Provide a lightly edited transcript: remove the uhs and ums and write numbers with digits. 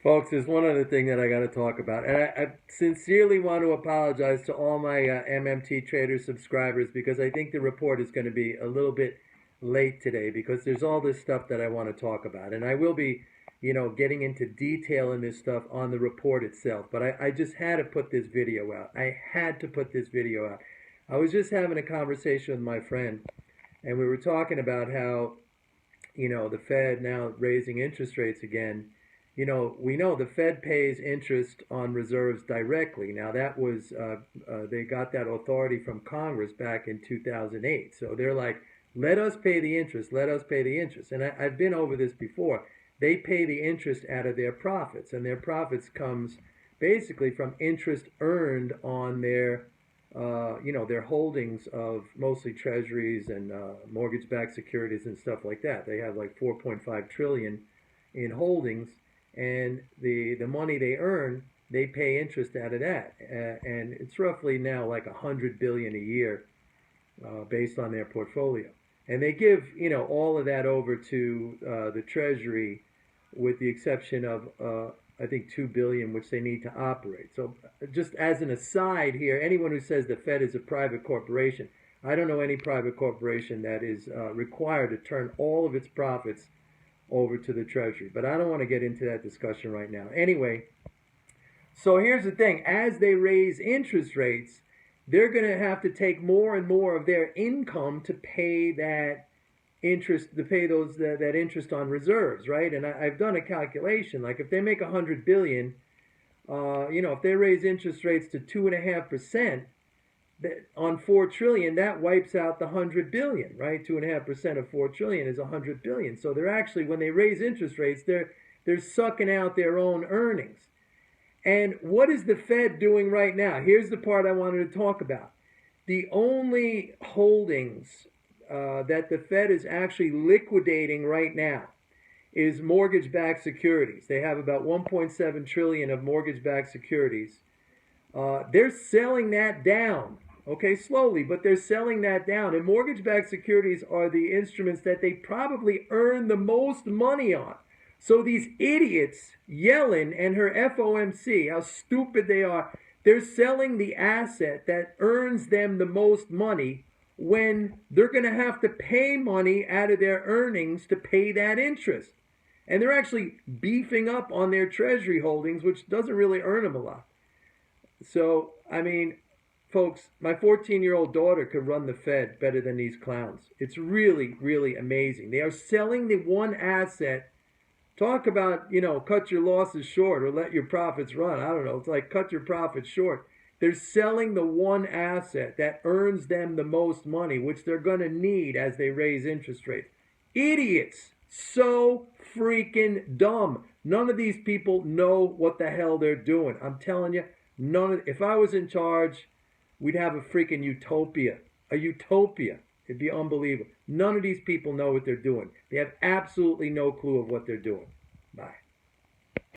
Folks, there's one other thing that I got to talk about. And I sincerely want to apologize to all my MMT Trader subscribers because I think the report is going to be a little bit late today because there's all this stuff that I want to talk about. And I will be, getting into detail in this stuff on the report itself. But I just had to put this video out. I had to put this video out. I was just having a conversation with my friend, and we were talking about how, the Fed now raising interest rates again. We know the Fed pays interest on reserves directly. Now that was, they got that authority from Congress back in 2008. So they're like, let us pay the interest, let us pay the interest. And I've been over this before. They pay the interest out of their profits, and their profits comes basically from interest earned on their, their holdings of mostly treasuries and mortgage-backed securities and stuff like that. They have like 4.5 trillion in holdings. And the money they earn, they pay interest out of that, and it's roughly now like 100 billion a year, based on their portfolio. And they give all of that over to the Treasury, with the exception of I think 2 billion, which they need to operate. So just as an aside here, anyone who says the Fed is a private corporation, I don't know any private corporation that is required to turn all of its profits over to the Treasury. But I don't want to get into that discussion right now. Anyway, so here's the thing. As they raise interest rates, they're going to have to take more and more of their income to pay that interest, to pay that interest on reserves, right? And I've done a calculation. Like if they make 100 billion, if they raise interest rates to 2.5%, on 4 trillion, that wipes out the 100 billion, right? 2.5% of 4 trillion is 100 billion. So they're actually, when they raise interest rates, they're sucking out their own earnings. And what is the Fed doing right now? Here's the part I wanted to talk about. The only holdings that the Fed is actually liquidating right now is mortgage-backed securities. They have about 1.7 trillion of mortgage-backed securities. They're selling that down. Okay, slowly, but they're selling that down. And mortgage-backed securities are the instruments that they probably earn the most money on. So these idiots, Yellen and her FOMC, how stupid they are, they're selling the asset that earns them the most money when they're going to have to pay money out of their earnings to pay that interest. And they're actually beefing up on their treasury holdings, which doesn't really earn them a lot. So, I mean, folks, my 14-year-old daughter could run the Fed better than these clowns. It's really, really amazing. They are selling the one asset. Talk about, cut your losses short or let your profits run. I don't know. It's like cut your profits short. They're selling the one asset that earns them the most money, which they're going to need as they raise interest rates. Idiots. So freaking dumb. None of these people know what the hell they're doing. I'm telling you, if I was in charge, we'd have a freaking utopia. A utopia. It'd be unbelievable. None of these people know what they're doing. They have absolutely no clue of what they're doing. Bye.